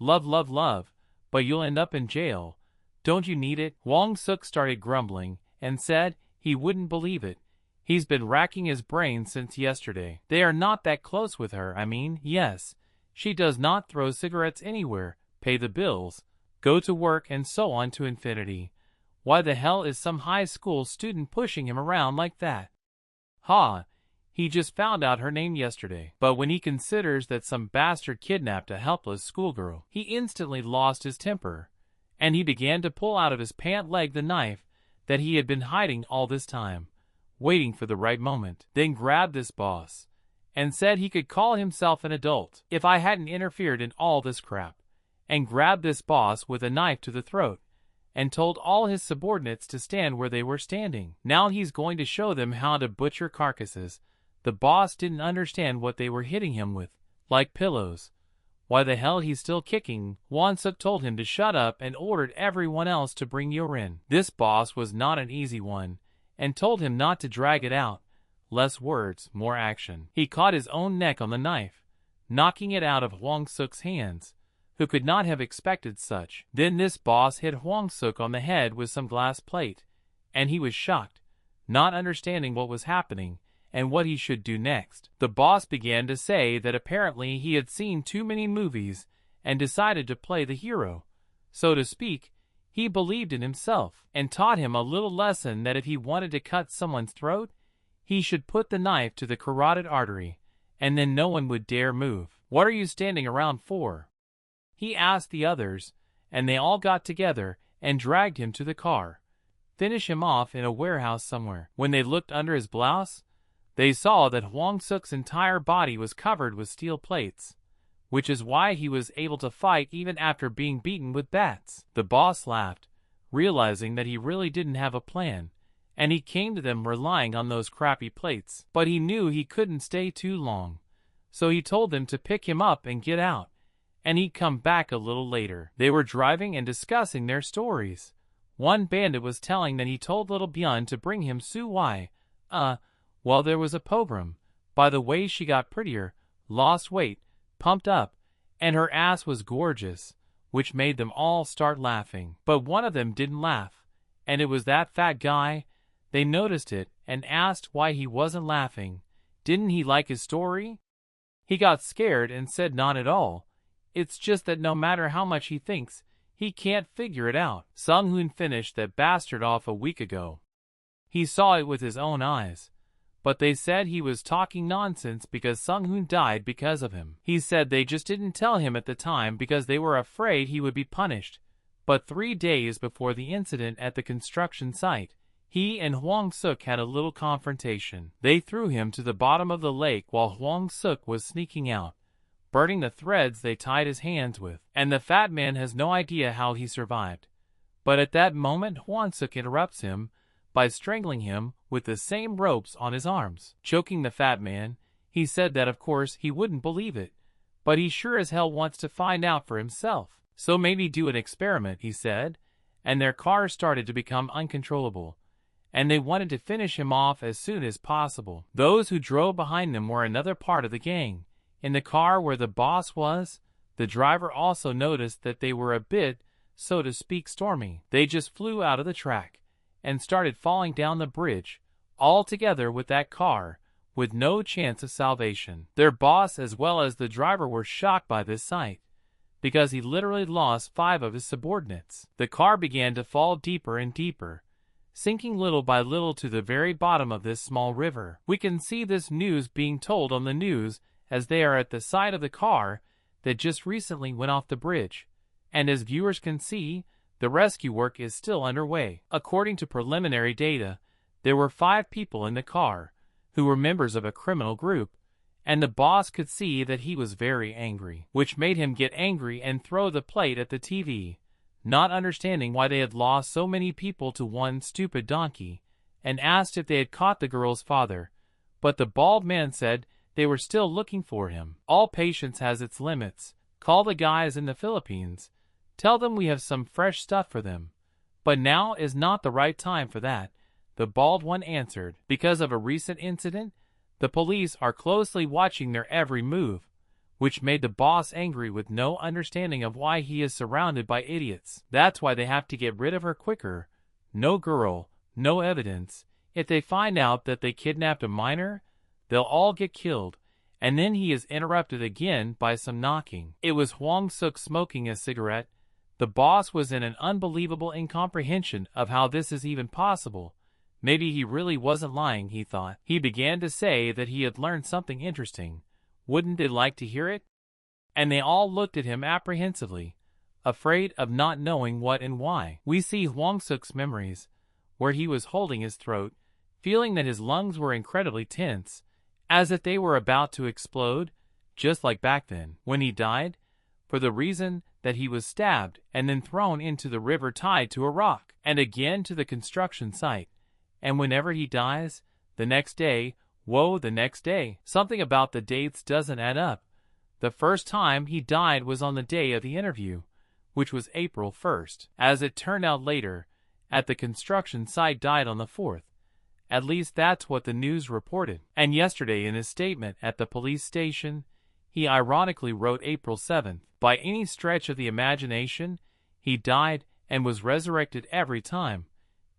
Speaker 1: Love, love, love, but you'll end up in jail. Don't you need it? Hwang Suk started grumbling and said he wouldn't believe it. He's been racking his brains since yesterday. They are not that close with her. I mean, yes, she does not throw cigarettes anywhere, pay the bills, go to work, and so on to infinity. Why the hell is some high school student pushing him around like that? Ha! He just found out her name yesterday. But when he considers that some bastard kidnapped a helpless schoolgirl, he instantly lost his temper, and he began to pull out of his pant leg the knife that he had been hiding all this time, waiting for the right moment. Then grabbed this boss and said he could call himself an adult if I hadn't interfered in all this crap, and grabbed this boss with a knife to the throat, and told all his subordinates to stand where they were standing. Now he's going to show them how to butcher carcasses. The boss didn't understand what they were hitting him with, like pillows. Why the hell he's still kicking? Hwan-suk told him to shut up and ordered everyone else to bring urine. This boss was not an easy one, and told him not to drag it out. Less words, more action. He caught his own neck on the knife, knocking it out of Hwang-suk's hands, who could not have expected such. Then this boss hit Hwang-suk on the head with some glass plate, and he was shocked, not understanding what was happening and what he should do next. The boss began to say that apparently he had seen too many movies and decided to play the hero. So to speak, he believed in himself, and taught him a little lesson that if he wanted to cut someone's throat, he should put the knife to the carotid artery, and then no one would dare move. "What are you standing around for?" he asked the others, and they all got together and dragged him to the car. Finish him off in a warehouse somewhere. When they looked under his blouse, they saw that Hwang-suk's entire body was covered with steel plates, which is why he was able to fight even after being beaten with bats. The boss laughed, realizing that he really didn't have a plan, and he came to them relying on those crappy plates. But he knew he couldn't stay too long, so he told them to pick him up and get out, and he'd come back a little later. They were driving and discussing their stories. One bandit was telling that he told little Byun to bring him Su-wai, well, there was a pogrom. By the way, she got prettier, lost weight, pumped up, and her ass was gorgeous, which made them all start laughing. But one of them didn't laugh, and it was that fat guy. They noticed it and asked why he wasn't laughing. Didn't he like his story? He got scared and said not at all. It's just that no matter how much he thinks, he can't figure it out. Sung-hoon finished that bastard off a week ago. He saw it with his own eyes. But they said he was talking nonsense because Sung-hoon died because of him. He said they just didn't tell him at the time because they were afraid he would be punished. But 3 days before the incident at the construction site, he and Hwang-suk had a little confrontation. They threw him to the bottom of the lake while Hwang-suk was sneaking out, burning the threads they tied his hands with. And the fat man has no idea how he survived. But at that moment Hwang-suk interrupts him by strangling him with the same ropes on his arms. Choking the fat man, he said that of course he wouldn't believe it, but he sure as hell wants to find out for himself. So maybe do an experiment, he said, and their car started to become uncontrollable, and they wanted to finish him off as soon as possible. Those who drove behind them were another part of the gang. In the car where the boss was, the driver also noticed that they were a bit, so to speak, stormy. They just flew out of the track and started falling down the bridge, all together with that car, with no chance of salvation. Their boss as well as the driver were shocked by this sight, because he literally lost 5 of his subordinates. The car began to fall deeper and deeper, sinking little by little to the very bottom of this small river. We can see this news being told on the news as they are at the side of the car that just recently went off the bridge, and as viewers can see, the rescue work is still underway. According to preliminary data, there were 5 people in the car who were members of a criminal group, and the boss could see that he was very angry, which made him get angry and throw the plate at the TV, not understanding why they had lost so many people to one stupid donkey, and asked if they had caught the girl's father, but the bald man said they were still looking for him. All patience has its limits. Call the guys in the Philippines. Tell them we have some fresh stuff for them. But now is not the right time for that, the bald one answered. Because of a recent incident, the police are closely watching their every move, which made the boss angry with no understanding of why he is surrounded by idiots. That's why they have to get rid of her quicker. No girl, no evidence. If they find out that they kidnapped a minor, they'll all get killed. And then he is interrupted again by some knocking. It was Hwang-suk smoking a cigarette. The boss was in an unbelievable incomprehension of how this is even possible. Maybe he really wasn't lying, he thought. He began to say that he had learned something interesting. Wouldn't they like to hear it? And they all looked at him apprehensively, afraid of not knowing what and why. We see Hwang-suk's memories, where he was holding his throat, feeling that his lungs were incredibly tense, as if they were about to explode, just like back then, when he died, for the reason that he was stabbed and then thrown into the river tied to a rock, and again to the construction site. And whenever he dies, the next day, whoa, the next day. Something about the dates doesn't add up. The first time he died was on the day of the interview, which was April 1st. As it turned out later, at the construction site died on the 4th. At least that's what the news reported. And yesterday in his statement at the police station, he ironically wrote April 7th. By any stretch of the imagination, he died and was resurrected every time,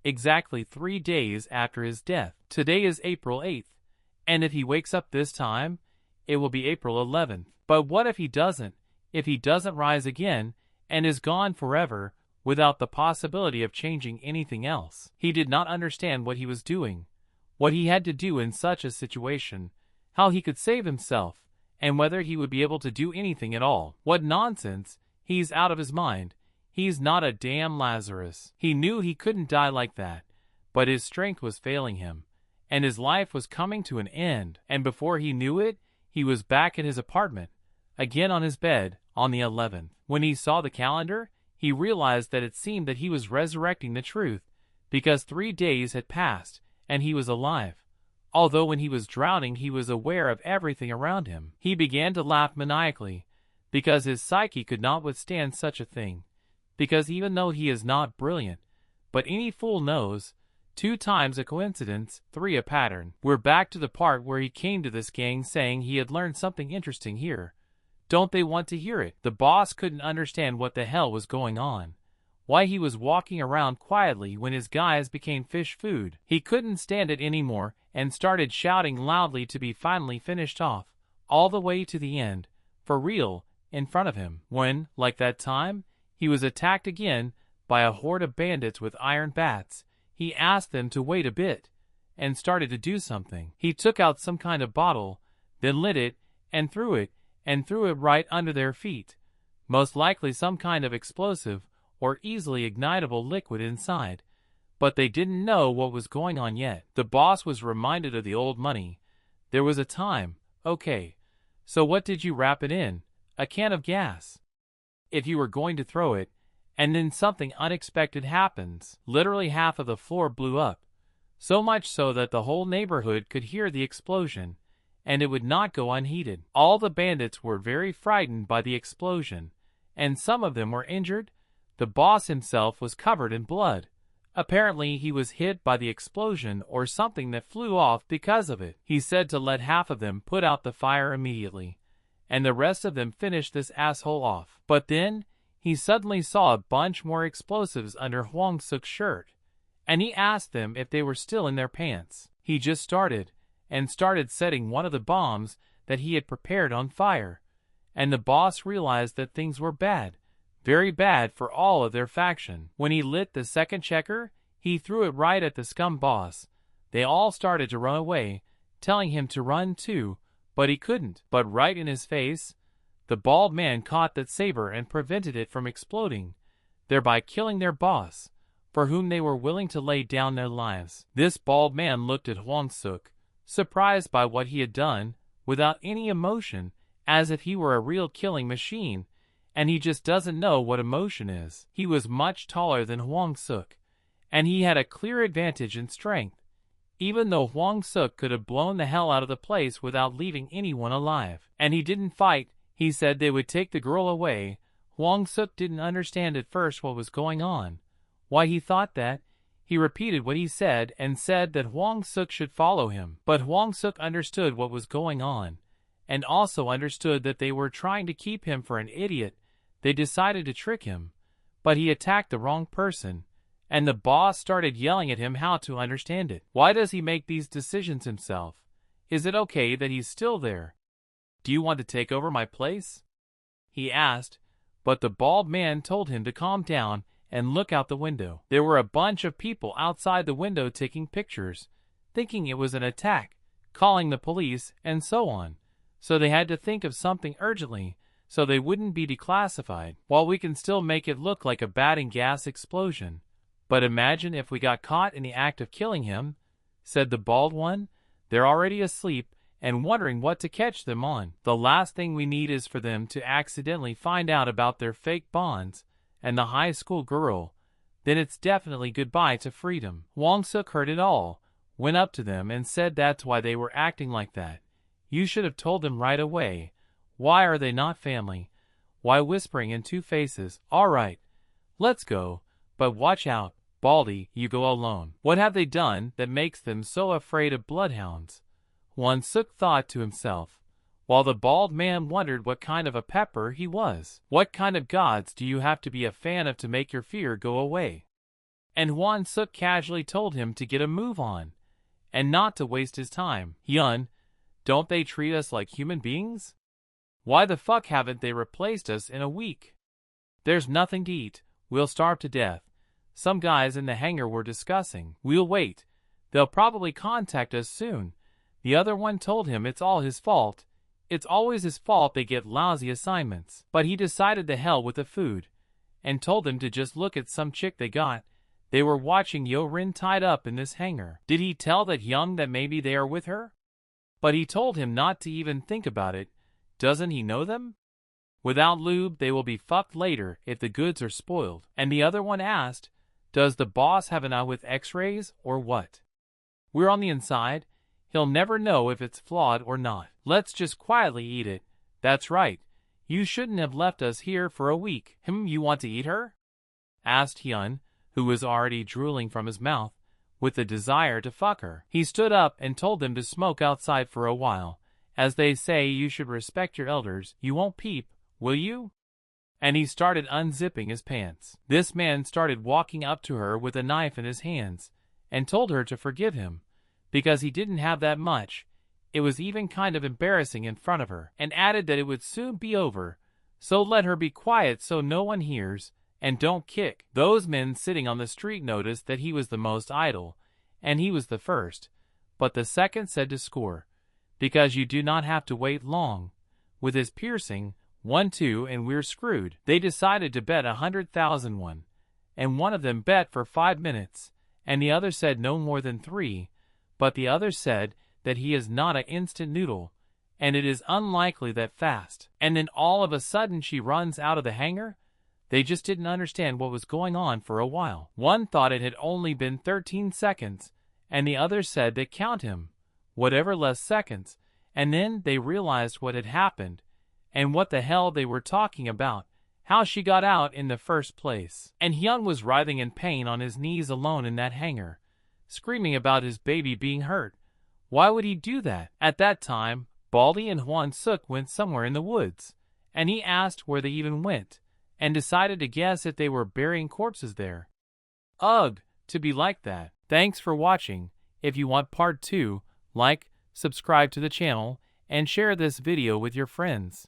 Speaker 1: exactly 3 days after his death. Today is April 8th, and if he wakes up this time, it will be April 11th. But what if he doesn't? If he doesn't rise again and is gone forever without the possibility of changing anything else? He did not understand what he was doing, what he had to do in such a situation, how he could save himself, and whether he would be able to do anything at all. What nonsense! He's out of his mind. He's not a damn Lazarus. He knew he couldn't die like that, but his strength was failing him, and his life was coming to an end. And before he knew it, he was back in his apartment, again on his bed, on the 11th. When he saw the calendar, he realized that it seemed that he was resurrecting the truth, because 3 days had passed, and he was alive. Although when he was drowning he was aware of everything around him. He began to laugh maniacally, because his psyche could not withstand such a thing. Because even though he is not brilliant, but any fool knows, 2 times a coincidence, 3 a pattern. We're back to the part where he came to this gang saying he had learned something interesting here. Don't they want to hear it? The boss couldn't understand what the hell was going on. Why he was walking around quietly when his guys became fish food. He couldn't stand it anymore and started shouting loudly to be finally finished off, all the way to the end, for real, in front of him. When, like that time, he was attacked again by a horde of bandits with iron bats, he asked them to wait a bit, and started to do something. He took out some kind of bottle, then lit it, and threw it right under their feet. Most likely some kind of explosive, or easily ignitable liquid inside, but they didn't know what was going on yet. The boss was reminded of the old money. There was a time. Okay, so what did you wrap it in? A can of gas. If you were going to throw it, and then something unexpected happens, literally half of the floor blew up, so much so that the whole neighborhood could hear the explosion, and it would not go unheeded. All the bandits were very frightened by the explosion, and some of them were injured. The boss himself was covered in blood. Apparently he was hit by the explosion or something that flew off because of it. He said to let half of them put out the fire immediately, and the rest of them finish this asshole off. But then, he suddenly saw a bunch more explosives under Hwang Suk's shirt, and he asked them if they were still in their pants. He just started setting one of the bombs that he had prepared on fire, and the boss realized that things were bad. Very bad for all of their faction. When he lit the second checker, he threw it right at the scum boss. They all started to run away, telling him to run too, but he couldn't. But right in his face, the bald man caught that saber and prevented it from exploding, thereby killing their boss, for whom they were willing to lay down their lives. This bald man looked at Hwang Suk, surprised by what he had done, without any emotion, as if he were a real killing machine, and he just doesn't know what emotion is. He was much taller than Hwang Suk, and he had a clear advantage in strength, even though Hwang Suk could have blown the hell out of the place without leaving anyone alive. And he didn't fight. He said they would take the girl away. Hwang Suk didn't understand at first what was going on, why he thought that. He repeated what he said and said that Hwang Suk should follow him. But Hwang Suk understood what was going on, and also understood that they were trying to keep him for an idiot. They decided to trick him, but he attacked the wrong person, and the boss started yelling at him how to understand it. Why does he make these decisions himself? Is it okay that he's still there? Do you want to take over my place? He asked, but the bald man told him to calm down and look out the window. There were a bunch of people outside the window taking pictures, thinking it was an attack, calling the police, and so on. So they had to think of something urgently, so they wouldn't be declassified. While we can still make it look like a batting gas explosion. But imagine if we got caught in the act of killing him, said the bald one. They're already asleep, and wondering what to catch them on. The last thing we need is for them to accidentally find out about their fake bonds and the high school girl. Then it's definitely goodbye to freedom. Hwang-suk heard it all, went up to them and said that's why they were acting like that. You should have told them right away. Why are they not family? Why whispering in two faces? All right, let's go, but watch out, Baldy, you go alone. What have they done that makes them so afraid of bloodhounds? Hwang-suk thought to himself, while the bald man wondered what kind of a pepper he was. What kind of gods do you have to be a fan of to make your fear go away? And Hwang-suk casually told him to get a move on, and not to waste his time. Hyun, don't they treat us like human beings? Why the fuck haven't they replaced us in a week? There's nothing to eat, we'll starve to death. Some guys in the hangar were discussing. We'll wait. They'll probably contact us soon. The other one told him it's all his fault. It's always his fault they get lousy assignments. But he decided to hell with the food, and told them to just look at some chick they got. They were watching Yo-rin tied up in this hangar. Did he tell that Young that maybe they are with her? But he told him not to even think about it. Doesn't he know them? Without lube, they will be fucked later if the goods are spoiled. And the other one asked, does the boss have an eye with x-rays or what? We're on the inside. He'll never know if it's flawed or not. Let's just quietly eat it. That's right. You shouldn't have left us here for a week. You want to eat her? Asked Hyun, who was already drooling from his mouth, with the desire to fuck her. He stood up and told them to smoke outside for a while. As they say, you should respect your elders. You won't peep, will you? And he started unzipping his pants. This man started walking up to her with a knife in his hands, and told her to forgive him, because he didn't have that much. It was even kind of embarrassing in front of her, and added that it would soon be over, so let her be quiet so no one hears, and don't kick. Those men sitting on the street noticed that he was the most idle, and he was the first, but the second said to score, because you do not have to wait long. With his piercing, 1-2 and we're screwed. They decided to bet 100,000 won, and one of them bet for 5 minutes, and the other said no more than 3, but the other said that he is not an instant noodle, and it is unlikely that fast. And then all of a sudden she runs out of the hangar. They just didn't understand what was going on for a while. One thought it had only been 13 seconds, and the other said that count him, whatever less seconds, and then they realized what had happened, and what the hell they were talking about, how she got out in the first place. And Hyun was writhing in pain on his knees alone in that hangar, screaming about his baby being hurt. Why would he do that? At that time, Baldy and Hwang-suk went somewhere in the woods, and he asked where they even went, and decided to guess if they were burying corpses there. Ugh, to be like that. Thanks for watching. If you want part 2, like, subscribe to the channel, and share this video with your friends.